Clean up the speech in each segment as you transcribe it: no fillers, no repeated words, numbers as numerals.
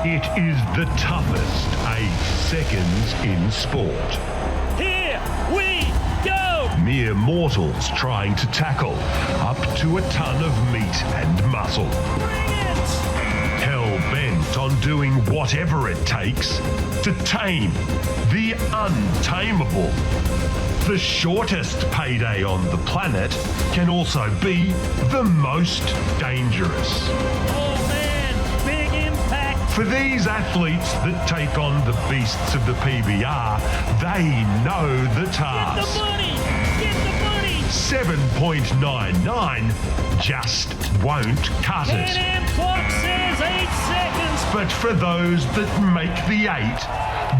It is the toughest 8 seconds in sport. Here we go! Mere mortals trying to tackle up to a ton of meat and muscle. Bring it! Hell-bent on doing whatever it takes to tame the untamable. The shortest payday on the planet can also be the most dangerous. Oh man, big impact! For these athletes that take on the beasts of the PBR, they know the task. Get the money! Get the money! 7.99 just won't cut it. 10 clock says 8 seconds! But for those that make the 8,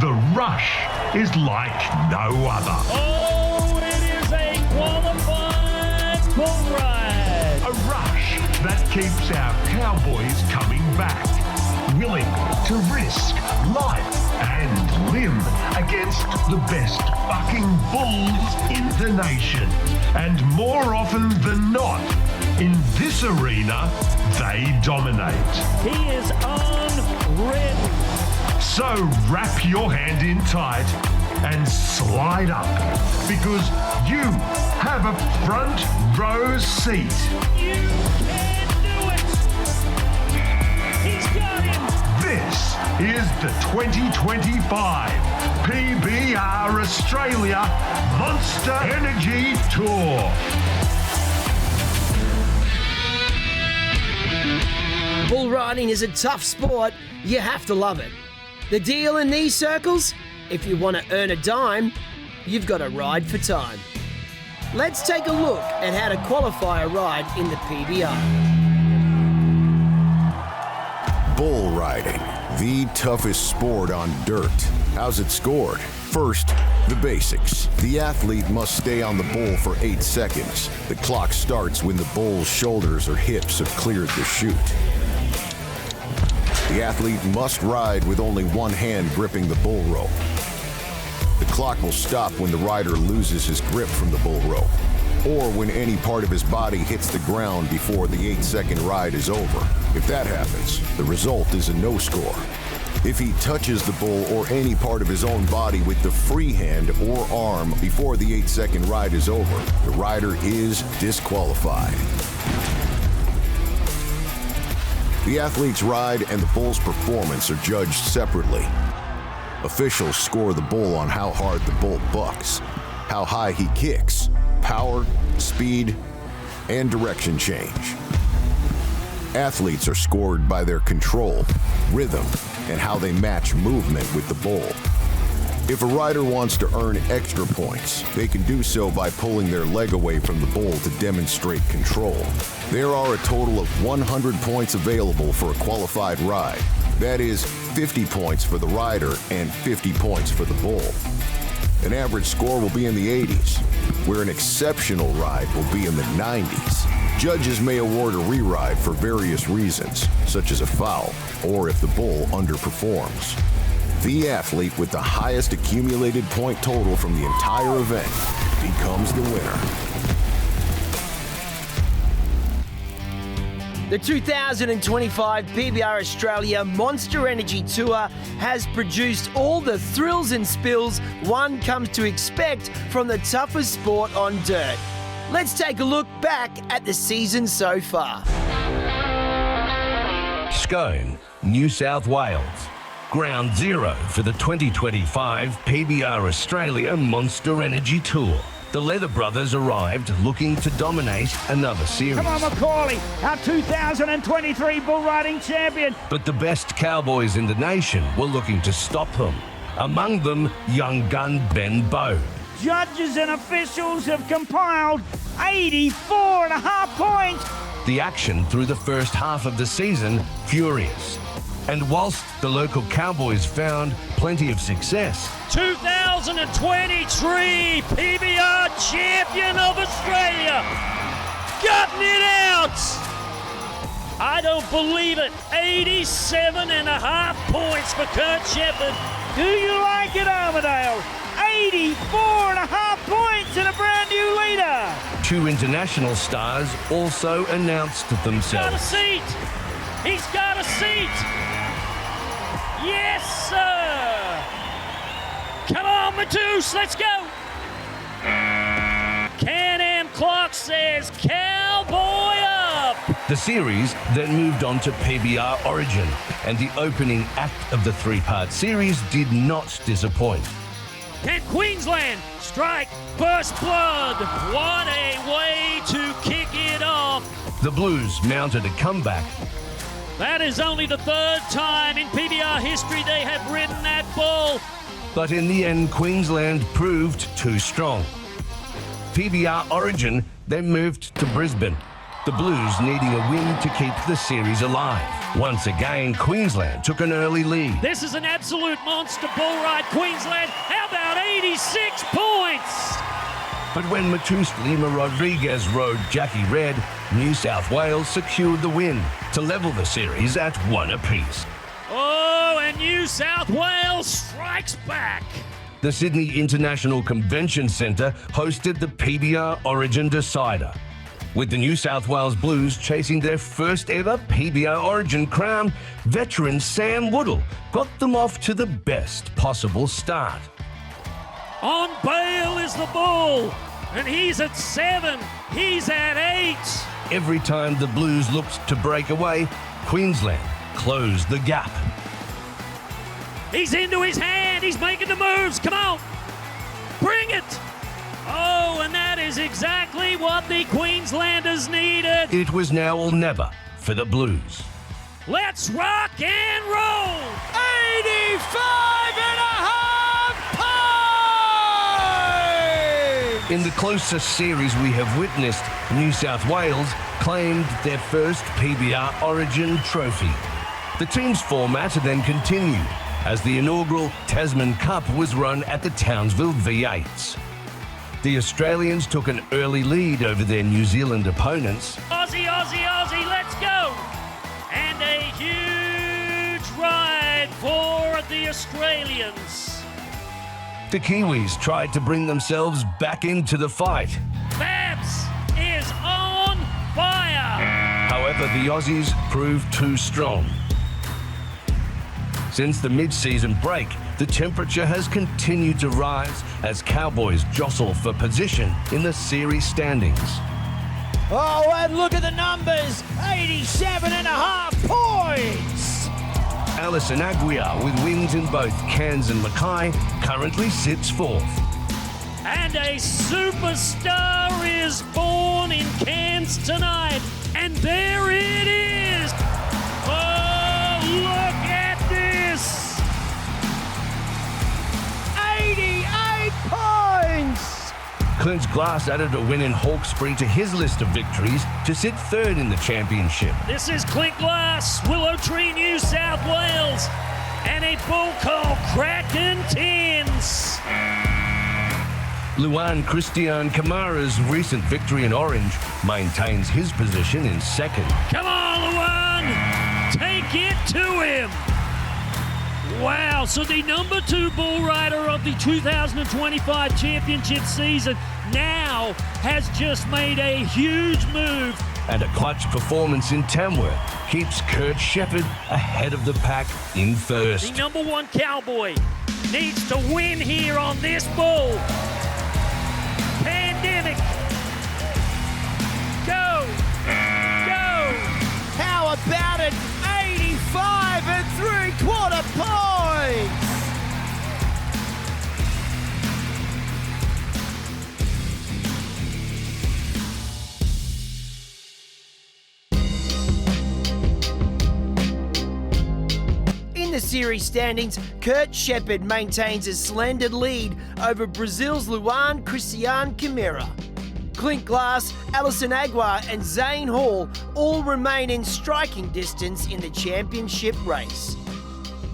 the rush is like no other. Oh, it is a qualified bull ride! A rush that keeps our cowboys coming back, willing to risk life and limb against the best fucking bulls in the nation. And more often than not, in this arena, they dominate. He is unready. So wrap your hand in tight and slide up, because you have a front row seat. You can do it! He's got him! This is the 2025 PBR Australia Monster Energy Tour. Bull riding is a tough sport. You have to love it. The deal in these circles? If you want to earn a dime, you've got to ride for time. Let's take a look at how to qualify a ride in the PBR. Bull riding, the toughest sport on dirt. How's it scored? First, the basics. The athlete must stay on the bull for 8 seconds. The clock starts when the bull's shoulders or hips have cleared the chute. The athlete must ride with only one hand gripping the bull rope. The clock will stop when the rider loses his grip from the bull rope, or when any part of his body hits the ground before the 8-second ride is over. If that happens, the result is a no score. If he touches the bull or any part of his own body with the free hand or arm before the 8-second ride is over, the rider is disqualified. The athlete's ride and the bull's performance are judged separately. Officials score the bull on how hard the bull bucks, how high he kicks, power, speed, and direction change. Athletes are scored by their control, rhythm, and how they match movement with the bull. If a rider wants to earn extra points, they can do so by pulling their leg away from the bull to demonstrate control. There are a total of 100 points available for a qualified ride. That is 50 points for the rider and 50 points for the bull. An average score will be in the 80s, where an exceptional ride will be in the 90s. Judges may award a re-ride for various reasons, such as a foul, or if the bull underperforms. The athlete with the highest accumulated point total from the entire event becomes the winner. The 2025 PBR Australia Monster Energy Tour has produced all the thrills and spills one comes to expect from the toughest sport on dirt. Let's take a look back at the season so far. Scone, New South Wales. Ground zero for the 2025 PBR Australia Monster Energy Tour. The Leather Brothers arrived looking to dominate another series. Come on, Macaulay, our 2023 bull riding champion. But the best cowboys in the nation were looking to stop them. Among them, young gun Ben Bode. Judges and officials have compiled 84.5 points. The action through the first half of the season, furious. And whilst the local cowboys found plenty of success, 2023 PBR champion of Australia, gotten it out! I don't believe it. 87.5 points for Kurt Shepherd. Do you like it, Armadale? 84.5 points and a brand new leader. two international stars also announced Got a themselves. seat! He's got a seat! Yes, sir! Come on, Matus, let's go! Can-Am Clock says cowboy up! The series then moved on to PBR Origin, and the opening act of the three-part series did not disappoint. Can Queensland strike first blood? What a way to kick it off! The Blues mounted a comeback. That is only the third time in PBR history they have ridden that bull. But in the end, Queensland proved too strong. PBR Origin then moved to Brisbane, the Blues needing a win to keep the series alive. Once again, Queensland took an early lead. This is an absolute monster bull ride, Queensland. How about 86 points? But when Matus Lima Rodriguez rode Jackie Red, New South Wales secured the win to level the series at 1 apiece. Oh, and New South Wales strikes back. The Sydney International Convention Centre hosted the PBR Origin Decider, with the New South Wales Blues chasing their first ever PBR Origin crown. Veteran Sam Woodall got them off to the best possible start. On bail is the bull, and he's at 7. He's at 8. Every time the Blues looked to break away, Queensland closed the gap. He's into his hand. He's making the moves. Come on. Bring it. Oh, and that is exactly what the Queenslanders needed. It was now or never for the Blues. Let's rock and roll. 85.5 points! In the closest series we have witnessed, New South Wales claimed their first PBR Origin trophy. The team's format then continued as the inaugural Tasman Cup was run at the Townsville V8s. The Australians took an early lead over their New Zealand opponents. Aussie, Aussie, Aussie, let's go. And a huge ride for the Australians. The Kiwis tried to bring themselves back into the fight. Babs is on fire. However, the Aussies proved too strong. Since the mid-season break, the temperature has continued to rise as Cowboys jostle for position in the series standings. Oh, and look at the numbers! 87.5 points! Alison Aguiar, with wins in both Cairns and Mackay, currently sits fourth. And a superstar is born in Cairns tonight. And there it is. Oh, look at this. 88 points! Clint Glass added a win in Hawkesbury to his list of victories to sit third in the championship. This is Clint Glass, Willow Tree, New South Wales. And a bull called Kraken Tins. Luan Christian Kamara's recent victory in Orange maintains his position in second. Come on, Luan. Take it to him. Wow, so the number 2 bull rider of the 2025 championship season now has just made a huge move. And a clutch performance in Tamworth keeps Kurt Shepherd ahead of the pack in first. The number 1 cowboy needs to win here on this bull. Pandemic. Go. Go. How about it? 85.75 points! In the series standings, Kurt Shepherd maintains a slender lead over Brazil's Luan Christian Camara. Clint Glass, Alison Aguiar and Zane Hall all remain in striking distance in the championship race.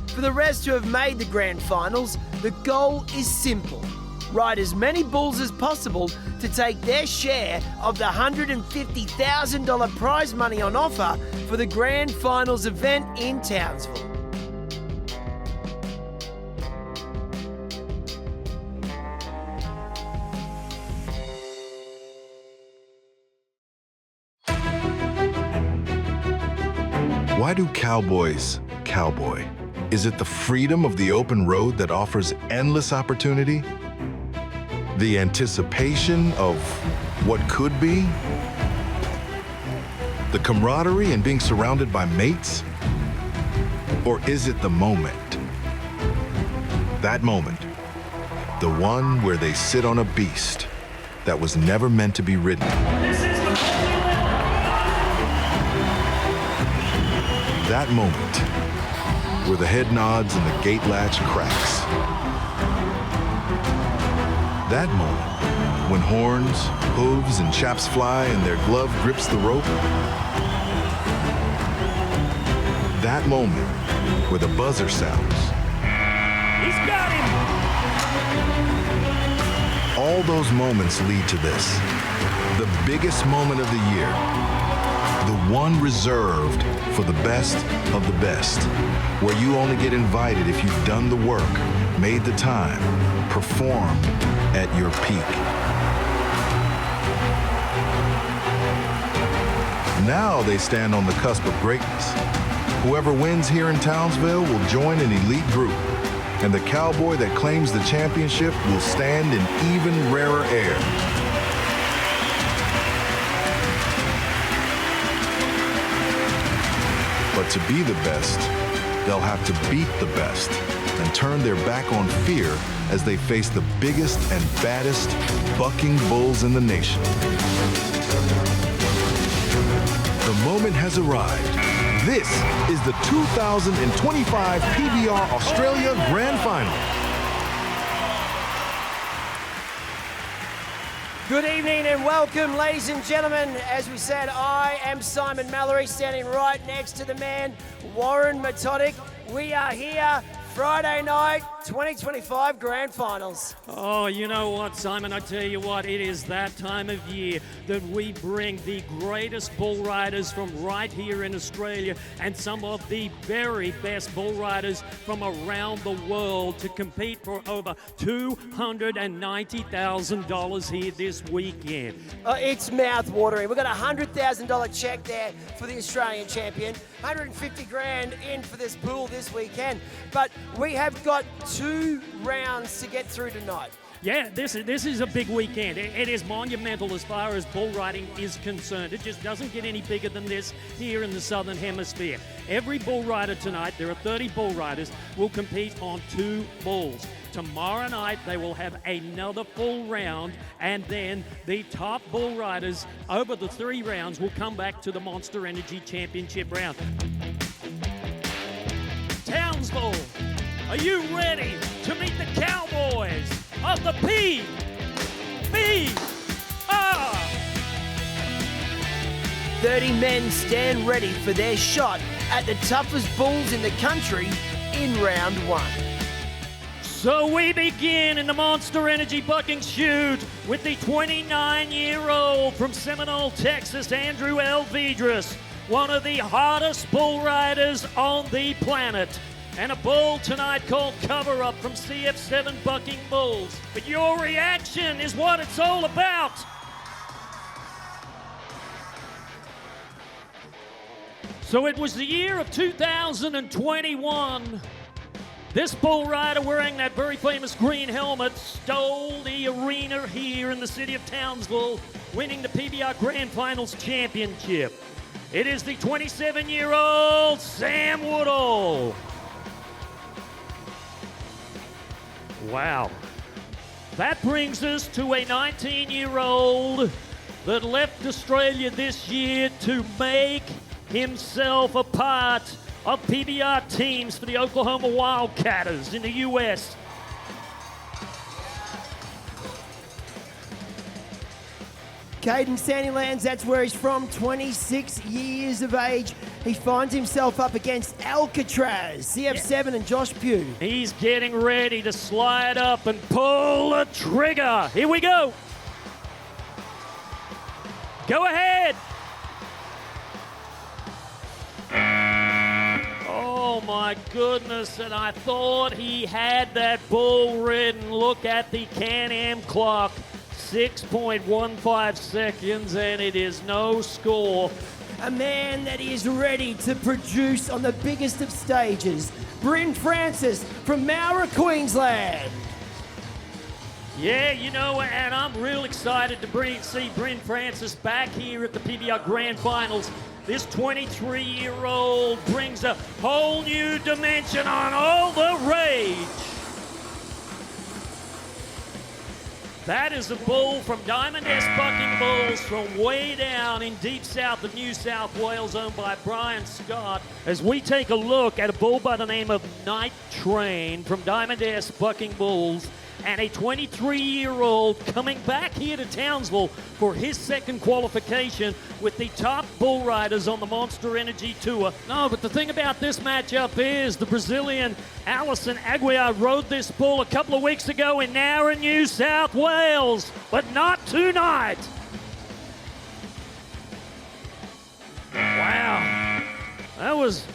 For the rest who have made the grand finals, the goal is simple. Ride as many bulls as possible to take their share of the $150,000 prize money on offer for the grand finals event in Townsville. Why do cowboys cowboy? Is it the freedom of the open road that offers endless opportunity? The anticipation of what could be? The camaraderie and being surrounded by mates? Or is it the moment? That moment, the one where they sit on a beast that was never meant to be ridden. That moment where the head nods and the gate latch cracks. That moment when horns, hooves, and chaps fly and their glove grips the rope. That moment where the buzzer sounds. He's got him! All those moments lead to this, the biggest moment of the year, the one reserved for the best of the best, where you only get invited if you've done the work, made the time, performed at your peak. Now they stand on the cusp of greatness. Whoever wins here in Townsville will join an elite group, and the cowboy that claims the championship will stand in even rarer air. But to be the best, they'll have to beat the best and turn their back on fear as they face the biggest and baddest bucking bulls in the nation. The moment has arrived. This is the 2025 PBR Australia Grand Final. Good evening and welcome, ladies and gentlemen. As we said, I am Simon Mallory, standing right next to the man, Warren Metodic. We are here Friday night, 2025 Grand Finals. Oh, you know what, Simon? I tell you what, it is that time of year that we bring the greatest bull riders from right here in Australia and some of the very best bull riders from around the world to compete for over $290,000 here this weekend. It's mouth-watering. We've got a $100,000 check there for the Australian champion, 150 grand in for this pool this weekend. But we have got 2 rounds to get through tonight. Yeah, this is a big weekend. It is monumental as far as bull riding is concerned. It just doesn't get any bigger than this here in the Southern Hemisphere. Every bull rider tonight, there are 30 bull riders, will compete on 2 bulls. Tomorrow night, they will have another full round, and then the top bull riders over the 3 rounds will come back to the Monster Energy Championship round. Townsville, are you ready to meet the cowboys of the PBR? 30 men stand ready for their shot at the toughest bulls in the country in round 1. So we begin in the Monster Energy bucking chute with the 29-year-old from Seminole, Texas, Andrew L. Vidras, one of the hardest bull riders on the planet. And a bull tonight called Cover Up from CF7 Bucking Bulls. But your reaction is what it's all about. So it was the year of 2021. This bull rider wearing that very famous green helmet stole the arena here in the city of Townsville, winning the PBR Grand Finals championship. It is the 27-year-old Sam Woodall. Wow. That brings us to a 19-year-old that left Australia this year to make himself a part of PBR teams for the Oklahoma Wildcatters in the U.S. Caden Sandylands, that's where he's from, 26 years of age. He finds himself up against Alcatraz, CF7 and Josh Pugh. He's getting ready to slide up and pull the trigger. Here we go. Go ahead. Oh my goodness, and I thought he had that bull ridden. Look at the Can-Am clock. 6.15 seconds, and it is no score. A man that is ready to produce on the biggest of stages, Bryn Francis from Mowra, Queensland. Yeah, you know, and I'm real excited to see Bryn Francis back here at the PBR Grand Finals. This 23-year-old brings a whole new dimension on all the rage. That is a bull from Diamond S Bucking Bulls from way down in deep south of New South Wales, owned by Brian Scott. As we take a look at a bull by the name of Night Train from Diamond S Bucking Bulls, and a 23-year-old coming back here to Townsville for his second qualification with the top bull riders on the Monster Energy Tour. No, but the thing about this matchup is the Brazilian Alison Aguiar rode this bull a couple of weeks ago in Nowra, New South Wales, but not tonight. Wow, that was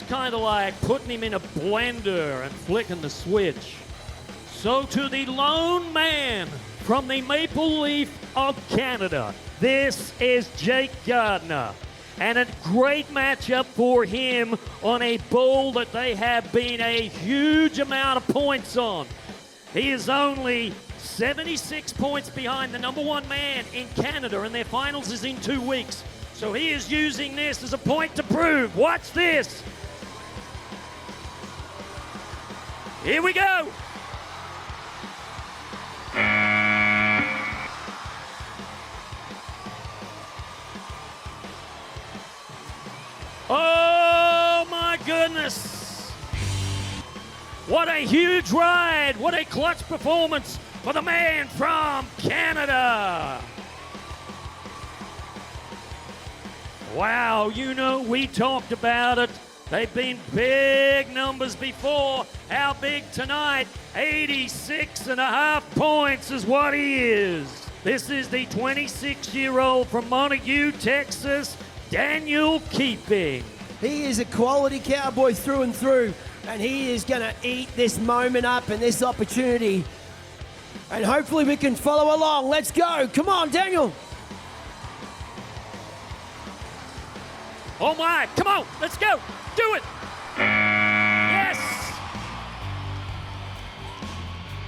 kind of like putting him in a blender and flicking the switch. So to the lone man from the Maple Leaf of Canada, this is Jake Gardner. And a great matchup for him on a bull that they have been a huge amount of points on. He is only 76 points behind the number one man in Canada, and their finals is in 2 weeks. So he is using this as a point to prove. Watch this. Here we go. Oh my goodness! What a huge ride! What a clutch performance for the man from Canada! Wow, you know, we talked about it. They've been big numbers before. How big tonight? 86.5 points is what he is. This is the 26-year-old from Montague, Texas, Daniel Keeping. He is a quality cowboy through and through, and he is going to eat this moment up and this opportunity. And hopefully we can follow along. Let's go. Come on, Daniel. Oh my, come on, let's go. Do it. Yes.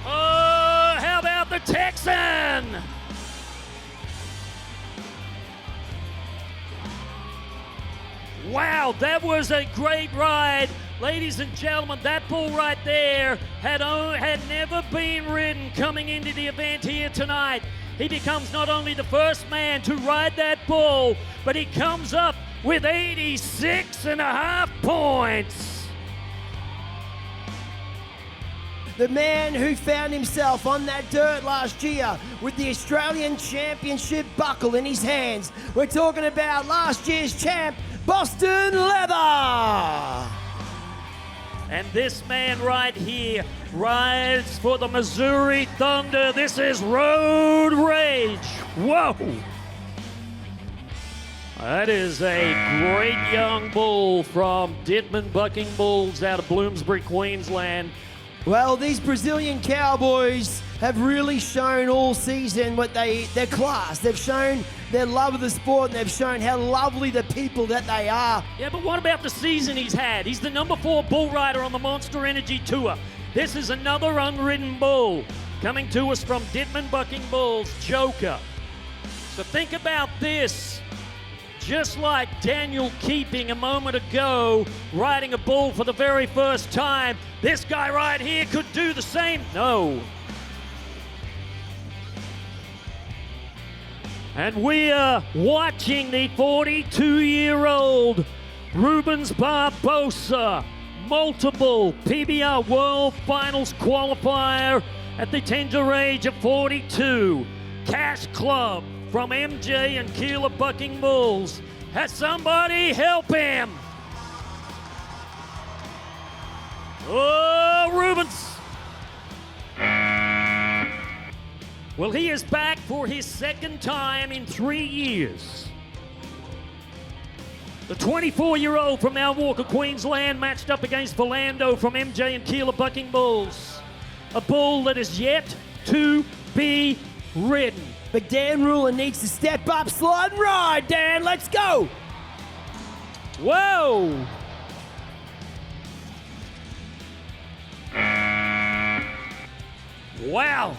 Oh, how about the Texan? Wow, that was a great ride. Ladies and gentlemen, that bull right there had never been ridden coming into the event here tonight. He becomes not only the first man to ride that bull, but he comes up with 86.5 points. The man who found himself on that dirt last year with the Australian Championship buckle in his hands. We're talking about last year's champ, Boston Leather. And this man right here rides for the Missouri Thunder. This is Road Rage. Whoa. That is a great young bull from Ditman Bucking Bulls out of Bloomsbury, Queensland. Well, these Brazilian cowboys have really shown all season their class. They've shown their love of the sport, and they've shown how lovely the people that they are. Yeah, but what about the season he's had? He's the number 4 bull rider on the Monster Energy Tour. This is another unridden bull coming to us from Ditman Bucking Bulls, Joker. So think about this. Just like Daniel Keeping a moment ago, riding a bull for the very first time, this guy right here could do the same. No. And we are watching the 42-year-old Rubens Barbosa, multiple PBR World Finals qualifier at the tender age of 42. Cash Club from MJ and Keela Bucking Bulls. Has somebody help him? Oh, Rubens. Well, he is back for his second time in 3 years. The 24-year-old from Mount Walker, Queensland, matched up against Philando from MJ and Keela Bucking Bulls. A bull that is yet to be ridden. But Dan Ruler needs to step up, slide and ride, Dan. Let's go. Whoa. Wow.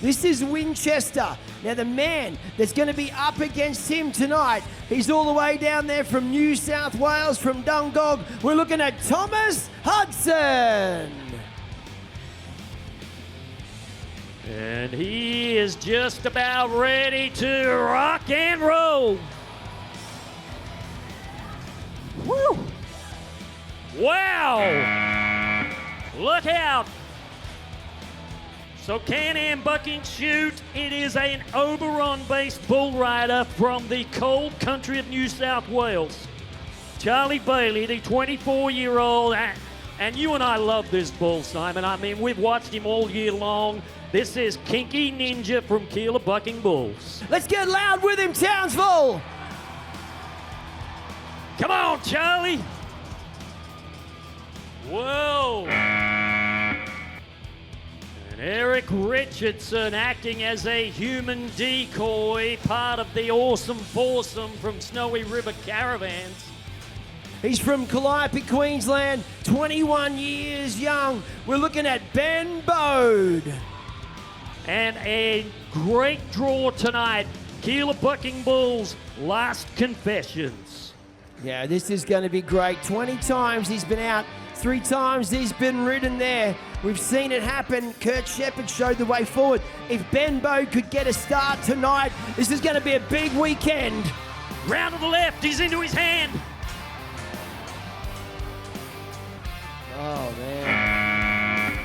This is Winchester. Now, the man that's going to be up against him tonight, he's all the way down there from New South Wales, from Dungog. We're looking at Thomas Hudson. And he is just about ready to rock and roll. Woo! Wow! Look out! So Can-Am Bucking Shoot, it is an Oberon-based bull rider from the cold country of New South Wales. Charlie Bailey, the 24-year-old, and you and I love this bull, Simon. I mean, we've watched him all year long. This is Kinky Ninja from Keilor Bucking Bulls. Let's get loud with him, Townsville. Come on, Charlie. Whoa. And Eric Richardson acting as a human decoy, part of the awesome foursome from Snowy River Caravans. He's from Calliope, Queensland, 21 years young. We're looking at Ben Bode. And a great draw tonight. Keilor Bucking Bulls, Last Confessions. Yeah, this is going to be great. 20 times he's been out, 3 times he's been ridden there. We've seen it happen. Kurt Shepherd showed the way forward. If Ben Bode could get a start tonight, this is going to be a big weekend. Round to the left, he's into his hand. Oh, man.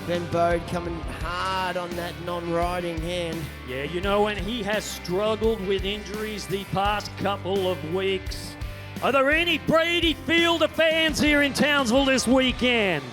Ben Bode coming hard on that non-riding hand. Yeah, you know, and he has struggled with injuries the past couple of weeks. Are there any Brady Fielder fans here in Townsville this weekend?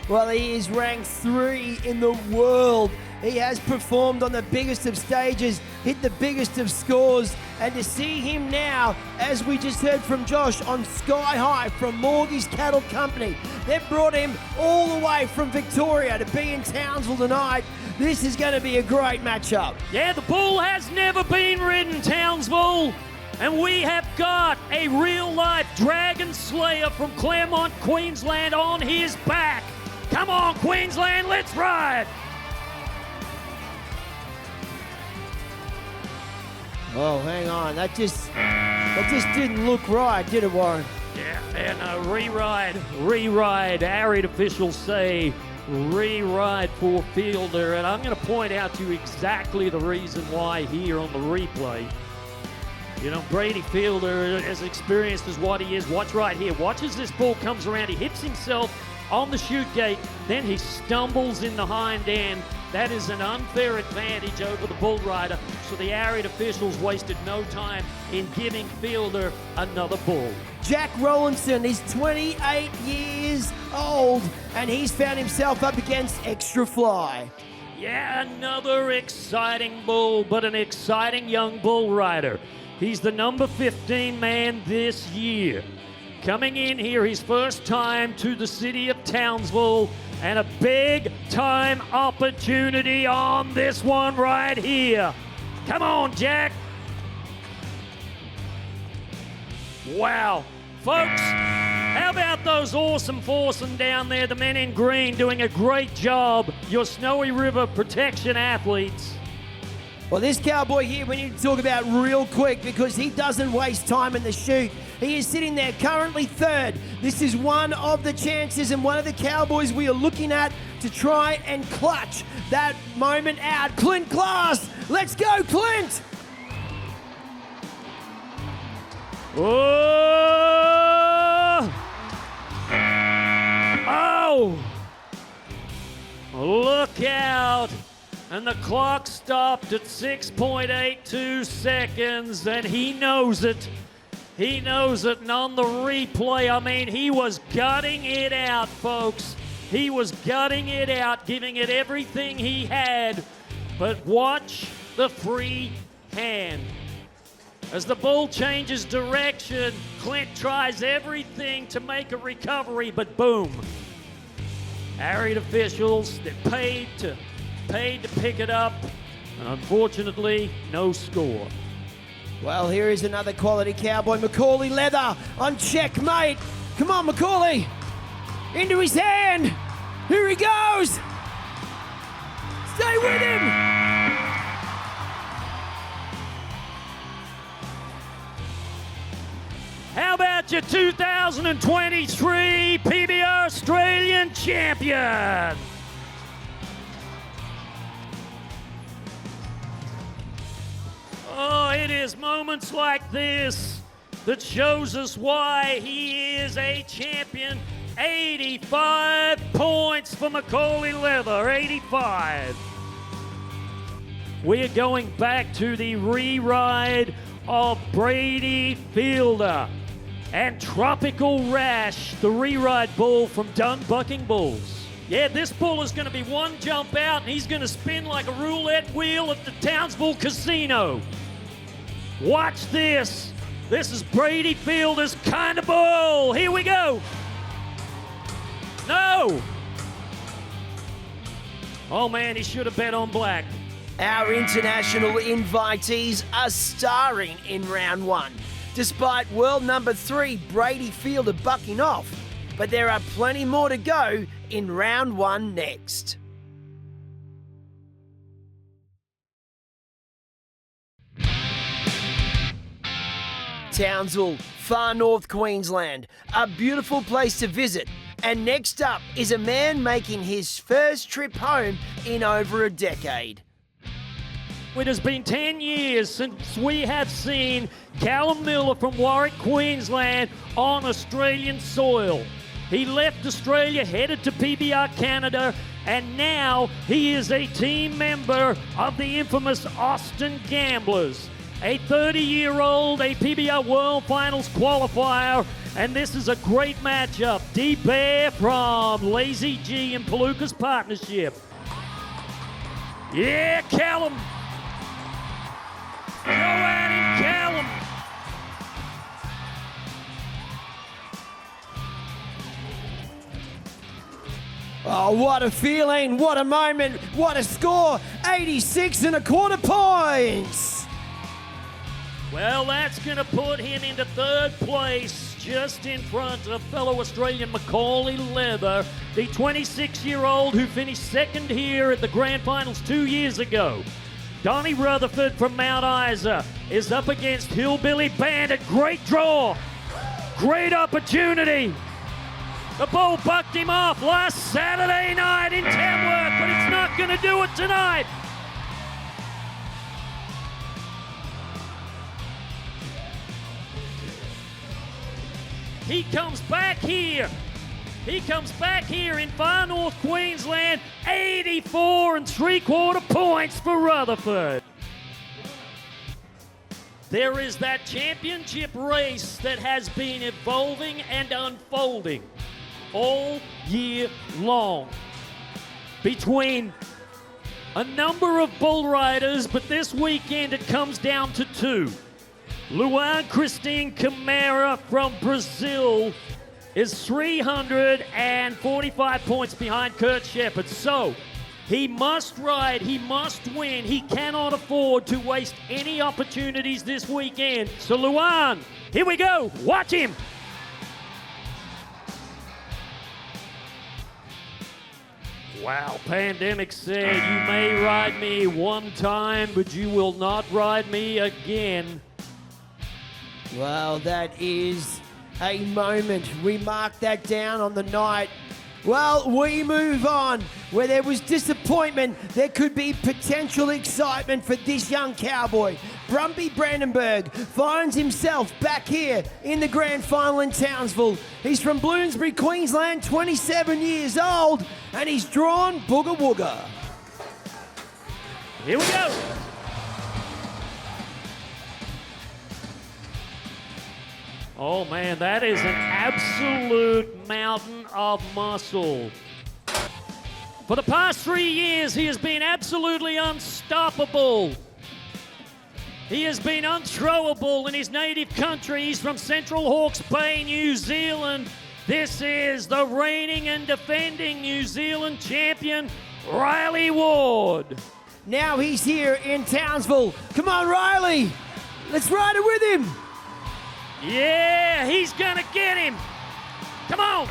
Well, he is ranked 3 in the world. He has performed on the biggest of stages, hit the biggest of scores, and to see him now, as we just heard from Josh, on Sky High from Morgie's Cattle Company. They've brought him all the way from Victoria to be in Townsville tonight. This is going to be a great matchup. Yeah, the bull has never been ridden, Townsville. And we have got a real-life Dragon Slayer from Claremont, Queensland on his back. Come on, Queensland, let's ride. Oh, hang on. That just didn't look right, did it, Warren? Yeah, and re-ride. Arid officials say re-ride for Fielder. And I'm going to point out to you exactly the reason why here on the replay. You know, Brady Fielder, as experienced as what he is, watch right here. Watch as this bull comes around. He hits himself on the chute gate. Then he stumbles in the hind end. That is an unfair advantage over the bull rider. So the Arid officials wasted no time in giving Fielder another bull. Jack Rowlandson is 28 years old, and he's found himself up against Extra Fly. Yeah, another exciting bull, but an exciting young bull rider. He's the number 15 man this year. Coming in here, his first time to the city of Townsville, and a big-time opportunity on this one right here. Come on, Jack. Wow. Folks, how about those awesome foursome down there, the men in green doing a great job, your Snowy River protection athletes. Well, this cowboy here we need to talk about real quick because he doesn't waste time in the chute. He is sitting there currently 3rd. This is one of the chances and one of the cowboys we are looking at to try and clutch that moment out. Clint Glass, let's go, Clint! Oh! Oh! Look out! And the clock stopped at 6.82 seconds, and he knows it. He knows it, and on the replay, I mean, he was gutting it out, folks. He was gutting it out, giving it everything he had. But watch the free hand. As the bull changes direction, Clint tries everything to make a recovery, but boom. Arid officials, they're paid to pick it up, and unfortunately, no score. Well, here is another quality cowboy, Macaulay Leather on checkmate. Come on, Macaulay. into his hand. Here he goes. Stay with him. How about your 2023 PBR Australian champion? Oh, it is moments like this that shows us why he is a champion. 85 points for Macaulay Leather, 85. We're going back to the re-ride of Brady Fielder and Tropical Rash, the re-ride bull from Dunbucking Bulls. Yeah, this bull is going to be one jump out and he's going to spin like a roulette wheel at the Townsville Casino. Watch this. This is Brady Fielder's kind of bull. Here we go. No. Oh man, he should have bet on black. Our international invitees are starring in round one, despite world number 3 Brady Fielder bucking off. But there are plenty more to go in round one next. Townsville, far north Queensland, a beautiful place to visit. And next up is a man making his first trip home in over a decade. It has been 10 years since we have seen Callum Miller from Warwick, Queensland on Australian soil. He left Australia, headed to PBR Canada, and now he is a team member of the infamous Austin Gamblers. A 30-year-old, a PBR World Finals qualifier, and this is a great matchup. D-Bear from Lazy G and Palooka's partnership. Yeah, Callum. Go at him, Callum. Oh, what a feeling, what a moment, what a score. 86 1/4 points. Well, that's going to put him into third place, just in front of fellow Australian Macaulay Leather, the 26-year-old who finished second here at the Grand Finals 2 years ago. Donnie Rutherford from Mount Isa is up against Hillbilly Bandit. Great draw. Great opportunity. The bull bucked him off last Saturday night in Tamworth, but it's not going to do it tonight. He comes back here. He comes back here in far north Queensland. 84 3/4 points for Rutherford. There is that championship race that has been evolving and unfolding all year long between a number of bull riders, but this weekend it comes down to 2. Luan Christine Camara from Brazil is 345 points behind Kurt Shepherd. So he must ride, he must win. He cannot afford to waste any opportunities this weekend. So Luan, here we go. Watch him. Wow, Pandemic said, you may ride me one time, but you will not ride me again. Well, that is a moment. We mark that down on the night. Well, we move on. Where there was disappointment, there could be potential excitement for this young cowboy. Brumby Brandenburg finds himself back here in the grand final in Townsville. He's from Bloomsbury, Queensland, 27 years old, and he's drawn Booga Wooga. Here we go. Oh man, that is an absolute mountain of muscle. For the past 3 years, he has been absolutely unstoppable. He has been unthrowable in his native country. He's from Central Hawke's Bay, New Zealand. This is the reigning and defending New Zealand champion, Riley Ward. Now he's here in Townsville. Come on, Riley. Let's ride it with him. Yeah, he's gonna get him. Come on.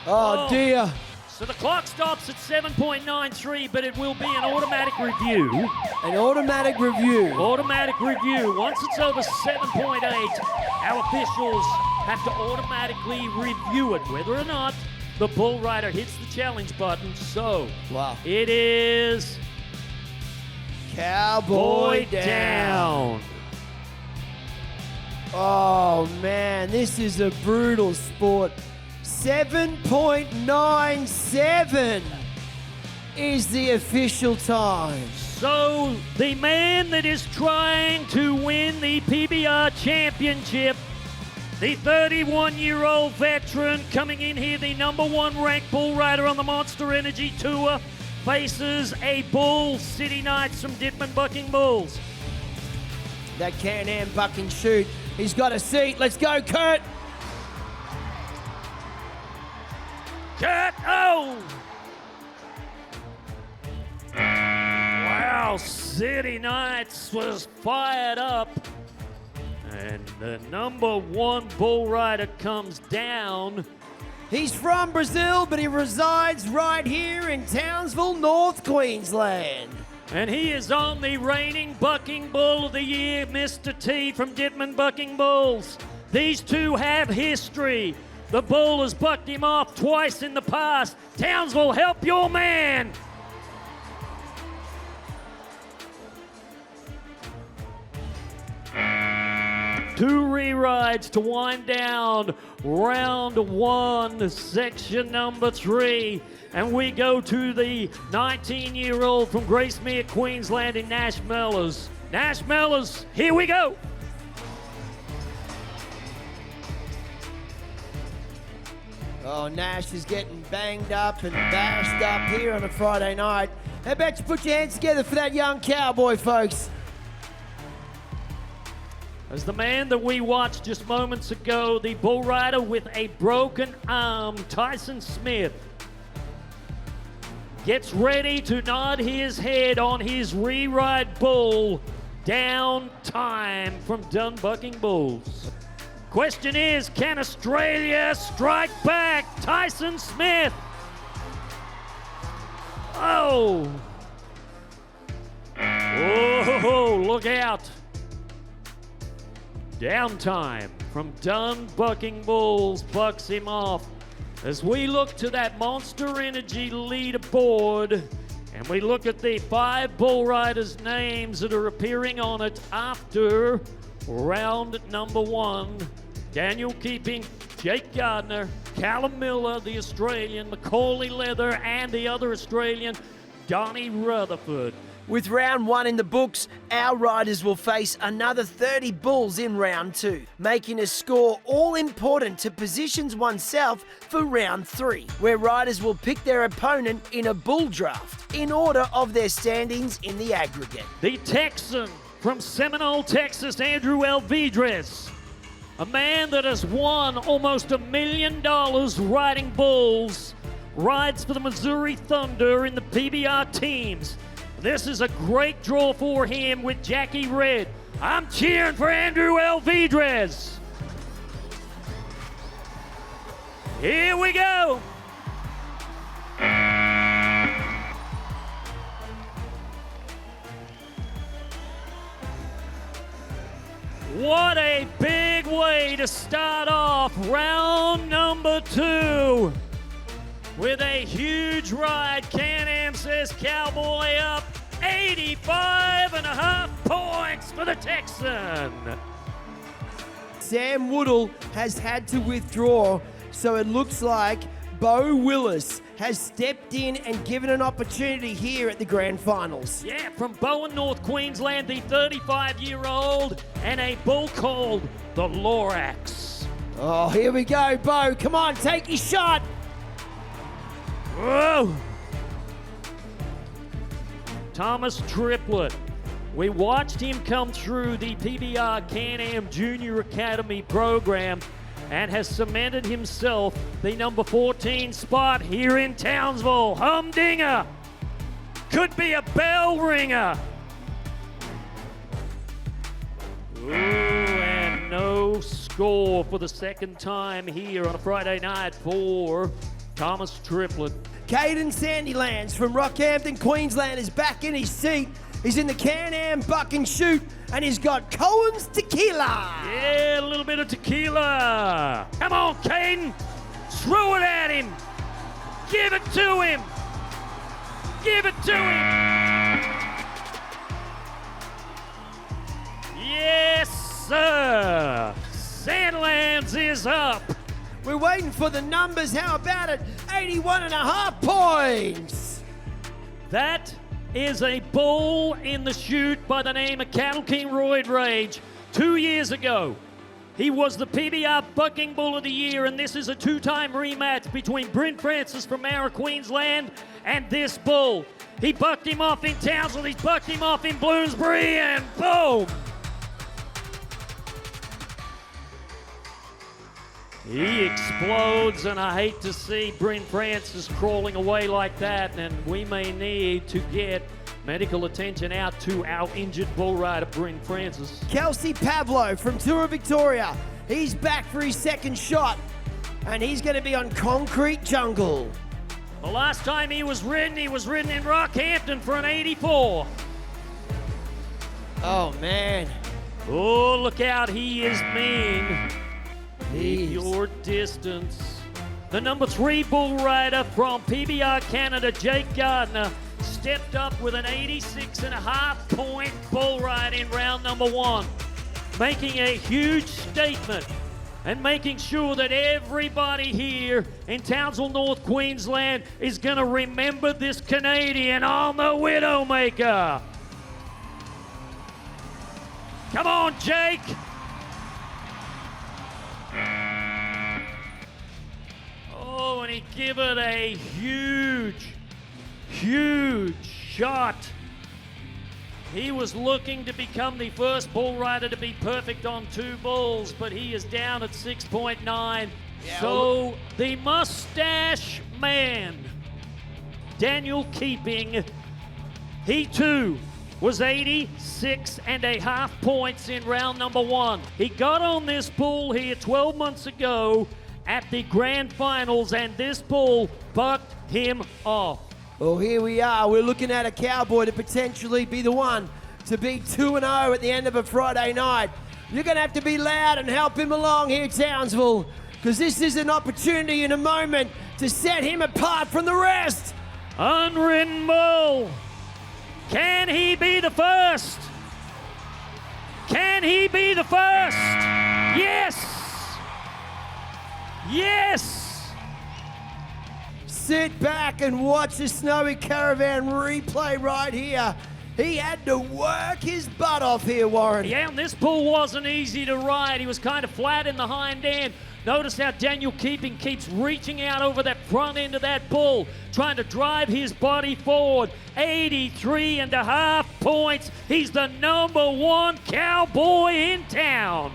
Oh, dear. So the clock stops at 7.93, but it will be an automatic review. An automatic review. Automatic review. Once it's over 7.8, our officials have to automatically review it, whether or not the bull rider hits the challenge button. So Wow. it is Cowboy boy down. Oh, man, this is a brutal sport. 7.97 is the official time. So the man that is trying to win the PBR championship, the 31-year-old veteran coming in here, the #1 ranked bull rider on the Monster Energy Tour, faces a bull, City Knights from Ditman Bucking Bulls. That Can-Am bucking shoot. He's got a seat. Let's go, Kurt. Kurt, oh! Wow, City Knights was fired up. And the #1 bull rider comes down. He's from Brazil, but he resides right here in Townsville, North Queensland. And he is on the reigning Bucking Bull of the Year, Mr. T from Ditman Bucking Bulls. These two have history. The bull has bucked him off twice in the past. Townsville, help your man. Two re-rides to wind down round 1, section number 3. And we go to the 19-year-old from Gracemere, Queensland in Nash Mellors. Nash Mellors, here we go. Oh, Nash is getting banged up and bashed up here on a Friday night. How about you put your hands together for that young cowboy, folks? As the man that we watched just moments ago, the bull rider with a broken arm, Tyson Smith, gets ready to nod his head on his re-ride bull. Down time from Dunbucking Bulls. Question is, can Australia strike back? Tyson Smith. Oh. Whoa, look out. Downtime from Dunbucking Bulls bucks him off. As we look to that Monster Energy leaderboard and we look at the 5 bull riders' names that are appearing on it after round number 1. Daniel Keeping, Jake Gardner, Callum Miller, the Australian, Macaulay Leather, and the other Australian, Donnie Rutherford. With round 1 in the books, our riders will face another 30 bulls in round 2, making a score all important to positions oneself for round 3, where riders will pick their opponent in a bull draft in order of their standings in the aggregate. The Texan from Seminole, Texas, Andrew Elvidres, a man that has won almost $1 million riding bulls, rides for the Missouri Thunder in the PBR teams. This is a great draw for him with Jackie Red. I'm cheering for Andrew Elvidres. Here we go. What a big way to start off round number 2. With a huge ride, Can-Am says Cowboy up 85.5 points for the Texan. Sam Woodall has had to withdraw, so it looks like Bo Willis has stepped in and given an opportunity here at the grand finals. Yeah, from Bowen, North Queensland, the 35-year-old, and a bull called the Lorax. Oh, here we go, Bo. Come on, take your shot. Whoa! Thomas Triplett. We watched him come through the PBR Can-Am Junior Academy program and has cemented himself the number 14 spot here in Townsville. Humdinger could be a bell ringer. Ooh, and no score for the second time here on a Friday night for Thomas Triplett. Caden Sandylands from Rockhampton, Queensland is back in his seat. He's in the Can-Am Buck and Shoot, and he's got Cohen's Tequila. Yeah, a little bit of tequila. Come on, Caden. Throw it at him. Give it to him. Give it to him. Yes, sir. Sandlands is up. We're waiting for the numbers. How about it? 81.5 points. That is a bull in the chute by the name of Cattle King Royd Rage. 2 years ago, he was the PBR Bucking Bull of the Year, and this is a two-time rematch between Bryn Francis from Mara, Queensland, and this bull. He bucked him off in Townsville, he's bucked him off in Bloomsbury, and boom! He explodes, and I hate to see Bryn Francis crawling away like that, and we may need to get medical attention out to our injured bull rider, Bryn Francis. Kelsey Pavlo from Tour Victoria. He's back for his second shot, and he's going to be on Concrete Jungle. The last time he was ridden in Rockhampton for an 84. Oh, man. Oh, look out, he is mean. Keep Jeez. your distance. The number 3 bull rider from PBR Canada, Jake Gardner, stepped up with an 86.5 point bull ride in round number 1, making a huge statement and making sure that everybody here in Townsville, North Queensland is going to remember this Canadian on the Widowmaker. Come on, Jake. Oh, and he give it a huge shot. He was looking to become the first bull rider to be perfect on 2 bulls, but he is down at 6.9. Yeah, so the mustache man, Daniel Keeping, he too was 86.5 points in round number 1. He got on this bull here 12 months ago at the grand finals, and this bull bucked him off. Well, here we are. We're looking at a cowboy to potentially be the one to be 2-0 at the end of a Friday night. You're going to have to be loud and help him along here, Townsville, because this is an opportunity in a moment to set him apart from the rest. Unwritten bull. Can he be the first? Can he be the first? Yes! Yes! Sit back and watch the Snowy Caravan replay right here. He had to work his butt off here, Warren. Yeah, and this bull wasn't easy to ride. He was kind of flat in the hind end. Notice how Daniel Keeping keeps reaching out over that front end of that bull, trying to drive his body forward. 83.5 points. He's the number 1 cowboy in town.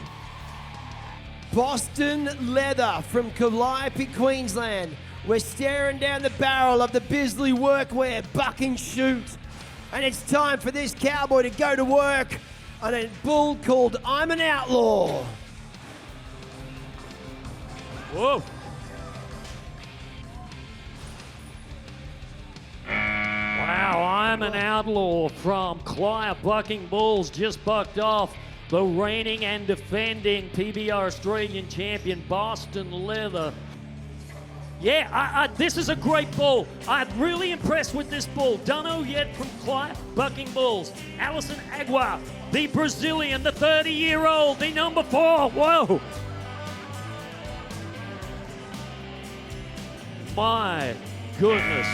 Boston Leather from Calliope, Queensland. We're staring down the barrel of the Bisley Workwear Buck and Shoot. And it's time for this cowboy to go to work on a bull called I'm an Outlaw. Whoa. Wow, I'm an Outlaw from Clive Bucking Bulls, just bucked off the reigning and defending PBR Australian champion, Boston Leather. Yeah, this is a great bull. I'm really impressed with this bull. Dunno yet from Clive Bucking Bulls. Alison Agua, the Brazilian, the 30-year-old, the number 4. Whoa. My goodness.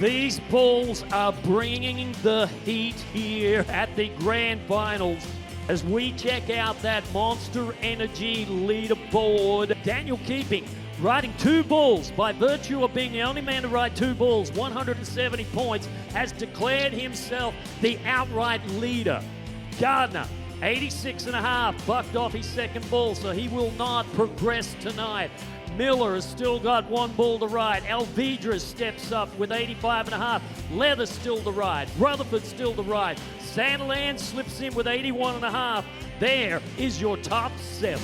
These bulls are bringing the heat here at the grand finals. As we check out that Monster Energy leaderboard, Daniel Keeping riding 2 bulls by virtue of being the only man to ride 2 bulls, 170 points, has declared himself the outright leader. Gardner, 86.5, bucked off his second bull, so he will not progress tonight. Miller has still got 1 bull to ride. Alvidra steps up with 85.5. Leather still to ride. Rutherford still to ride. Sandland slips in with 81.5. There is your top 7.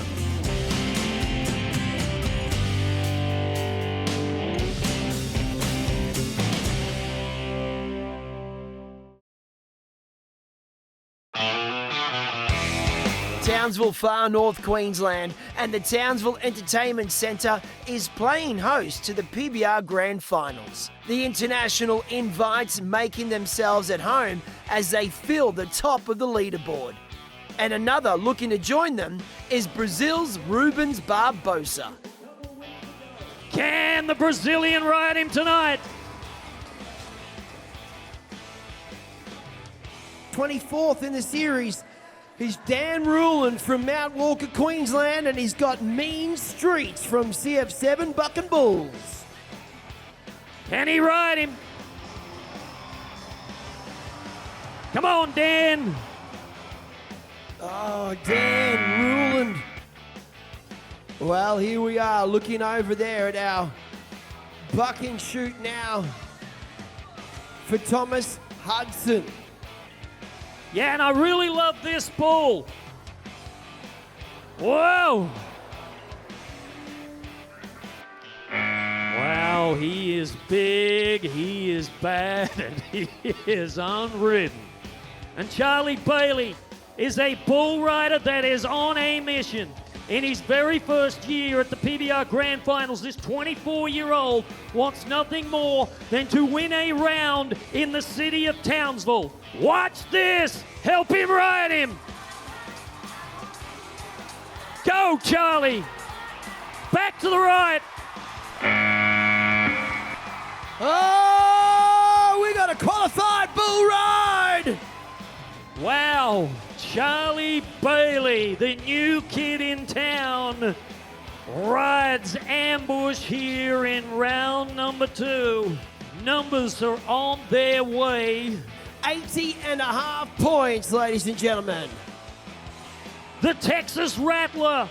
Townsville, far north Queensland, and the Townsville Entertainment Centre is playing host to the PBR Grand Finals. The international invites making themselves at home as they fill the top of the leaderboard. And another looking to join them is Brazil's Rubens Barbosa. Can the Brazilian ride him tonight? 24th in the series is Dan Ruland from Mount Walker, Queensland, and he's got Mean Streets from CF7 Bucking Bulls. Can he ride him? Come on, Dan. Oh, Dan Ruland. Well, here we are looking over there at our buck and shoot now for Thomas Hudson. Yeah, and I really love this bull. Whoa. Wow, he is big, he is bad, and he is unridden. And Charlie Bailey is a bull rider that is on a mission. In his very first year at the PBR Grand Finals, this 24-year-old wants nothing more than to win a round in the city of Townsville. Watch this! Help him ride him! Go, Charlie! Back to the right! Oh, we got a qualified bull ride! Wow, Charlie Bailey, the new kid in town, rides ambush here in round number 2. Numbers are on their way. 80.5 points, ladies and gentlemen. The Texas Rattler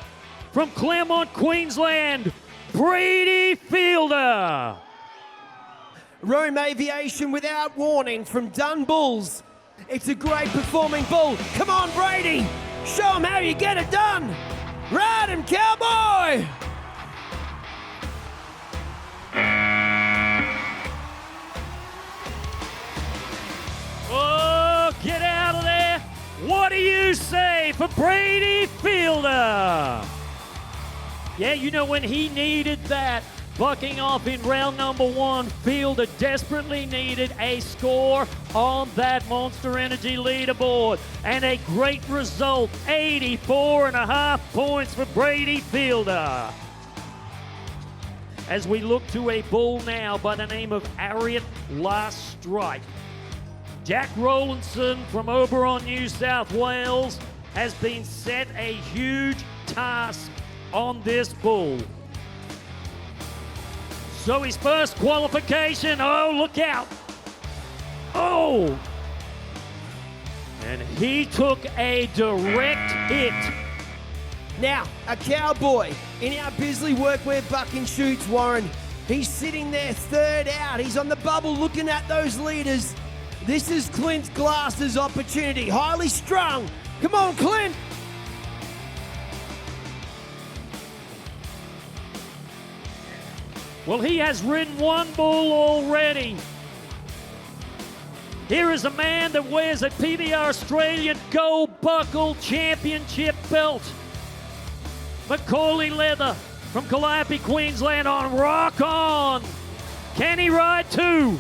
from Claremont, Queensland, Brady Fielder. Rome Aviation without warning from Dun Bulls. It's a great performing bull. Come on, Brady. Show him how you get it done. Ride him, cowboy. Oh, get out of there. What do you say for Brady Fielder? Yeah, you know, when he needed that, bucking off in round number 1, Fielder desperately needed a score on that Monster Energy leaderboard. And a great result, 84.5 points for Brady Fielder. As we look to a bull now by the name of Ariat Last Strike. Jack Rowlandson from Oberon, New South Wales has been set a huge task on this bull. So his first qualification, oh, look out. Oh! And he took a direct hit. Now, a cowboy in our Bisley Workwear bucking shoots, Warren. He's sitting there third out. He's on the bubble looking at those leaders. This is Clint Glass's opportunity. Highly strung. Come on, Clint. Well, he has ridden one bull already. Here is a man that wears a PBR Australia Gold Buckle Championship belt. Macaulay Leather from Calliope, Queensland on Rock On. Can he ride 2?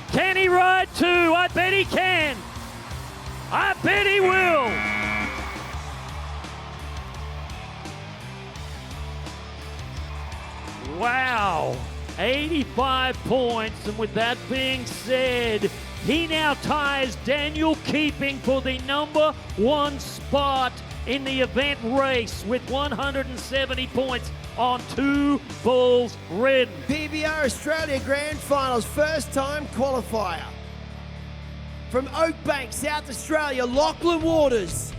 Can he ride 2? I bet he can. I bet he will. Wow, 85 points, and with that being said, he now ties Daniel Keeping for the number 1 spot in the event race with 170 points on 2 bulls ridden. PBR Australia Grand Finals, first time qualifier. From Oakbank, South Australia, Lachlan Waters.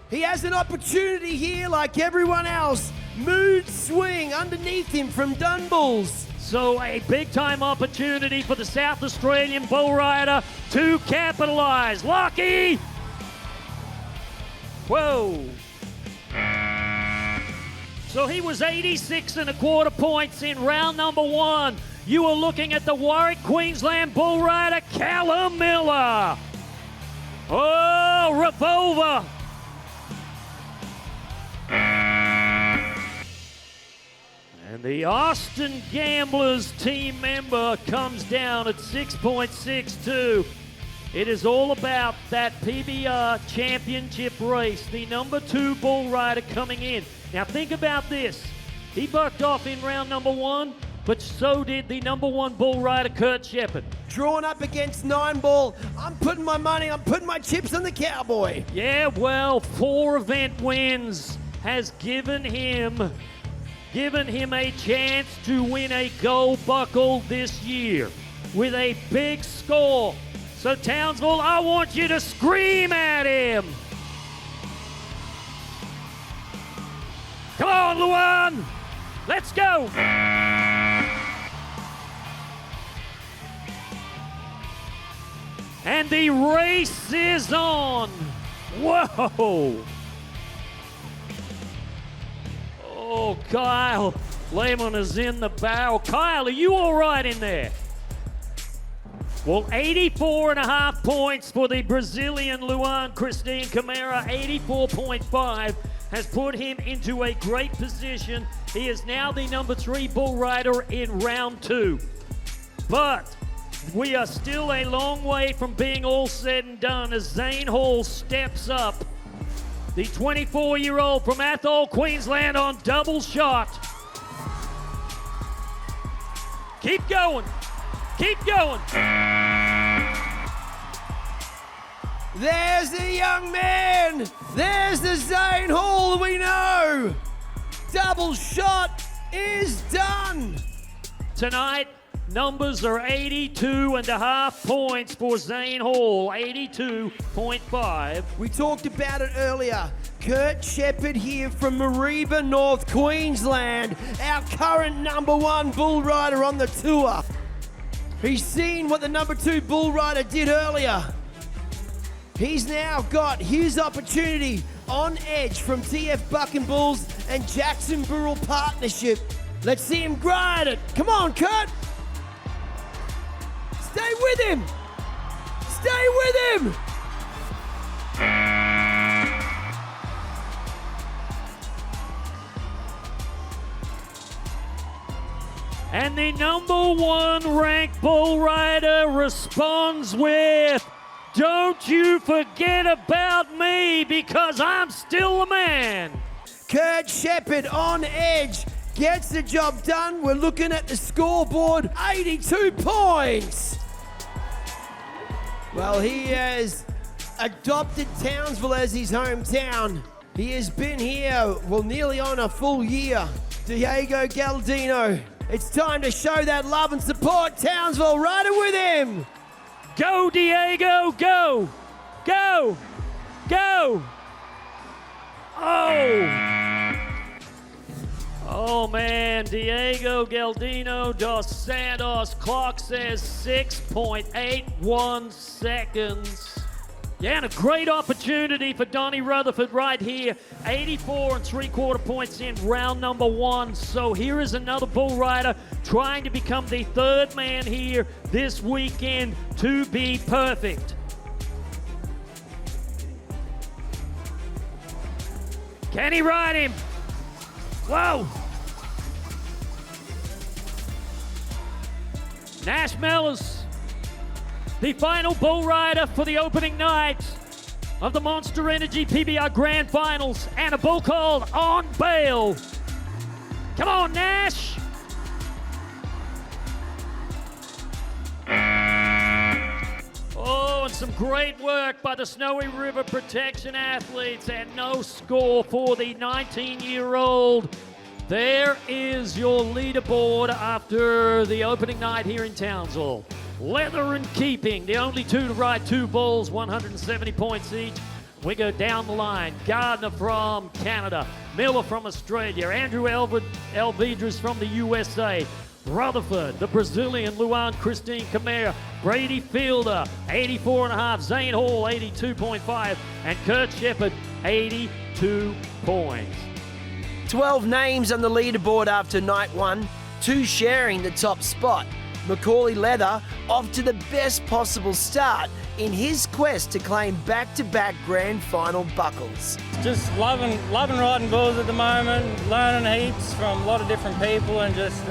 He has an opportunity here like everyone else. Mood Swing underneath him from Dun Bulls. So a big-time opportunity for the South Australian bull rider to capitalize. Lockie! Whoa. So he was 86.25 points in round number 1. You are looking at the Warwick, Queensland bull rider, Callum Miller. Oh, Revolver. And the Austin Gamblers team member comes down at 6.62. It is all about that PBR championship race. The number 2 bull rider coming in. Now think about this. He bucked off in round number 1, but so did the number 1 bull rider, Kurt Shepard. Drawn up against 9 Ball. I'm putting my money, I'm putting my chips on the cowboy. Yeah, well, 4 event wins has given him a chance to win a gold buckle this year with a big score. So Townsville, I want you to scream at him. Come on, Luan. Let's go. And the race is on. Whoa. Oh, Kyle Lehman is in the barrel. Kyle, are you all right in there? Well, 84.5 points for the Brazilian Luan Christine Camara. 84.5 has put him into a great position. He is now the number 3 bull rider in round 2. But we are still a long way from being all said and done as Zane Hall steps up. The 24-year-old from Athol, Queensland on double shot. Keep going. Keep going. There's the young man. There's the Zane Hall we know. Double shot is done. Tonight, numbers are 82.5 points for Zane Hall, 82.5. We talked about it earlier. Kurt Shepard here from Mareeba, North Queensland, our current number 1 bull rider on the tour. He's seen what the number 2 bull rider did earlier. He's now got his opportunity on edge from TF Buck and Bulls and Jackson Burrell partnership. Let's see him grind it. Come on, Kurt. Stay with him. Stay with him. And the number 1 ranked bull rider responds with, "Don't you forget about me because I'm still a man." Kurt Shepard on edge gets the job done. We're looking at the scoreboard, 82 points. Well, he has adopted Townsville as his hometown. He has been here, well, nearly on a full year. Diego Galdino. It's time to show that love and support. Townsville, ride it with him. Go, Diego, go. Go. Go. Oh. Oh, man. Diego Galdino dos Santos. Clock says 6.81 seconds. Yeah, and a great opportunity for Donnie Rutherford right here. 84.75 points in round number 1. So here is another bull rider trying to become the 3rd man here this weekend to be perfect. Can he ride him? Whoa. Nash Mellors, the final bull rider for the opening night of the Monster Energy PBR Grand Finals, and a bull called On Bail. Come on, Nash. Oh, and some great work by the Snowy River Protection athletes, and no score for the 19-year-old. There is your leaderboard after the opening night here in Townsville. Leather and Keeping, the only 2 to ride 2 bulls, 170 points each. We go down the line. Gardner from Canada, Miller from Australia, Andrew Elvidres from the USA, Rutherford, the Brazilian Luan Christine Camara, Brady Fielder, 84.5, Zane Hall, 82.5, and Kurt Shepard, 82 points. 12 names on the leaderboard after night 1, 2 sharing the top spot. Macaulay Leather off to the best possible start in his quest to claim back-to-back grand final buckles. Just loving riding bulls at the moment, learning heaps from a lot of different people, and just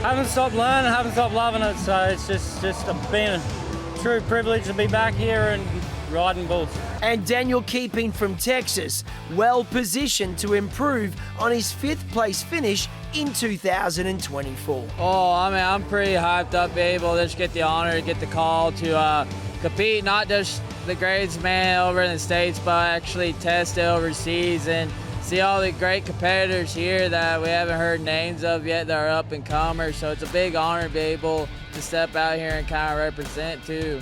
haven't stopped learning, haven't stopped loving it. So it's just been a true privilege to be back here and riding bulls. And Daniel Keeping from Texas, well positioned to improve on his 5th place finish in 2024. Oh, I mean, I'm pretty hyped up, be able to just get the honor, to get the call to compete, not just the grades, man, over in the States, but actually test it overseas and see all the great competitors here that we haven't heard names of yet that are up and comers. So it's a big honor to be able to step out here and kind of represent too.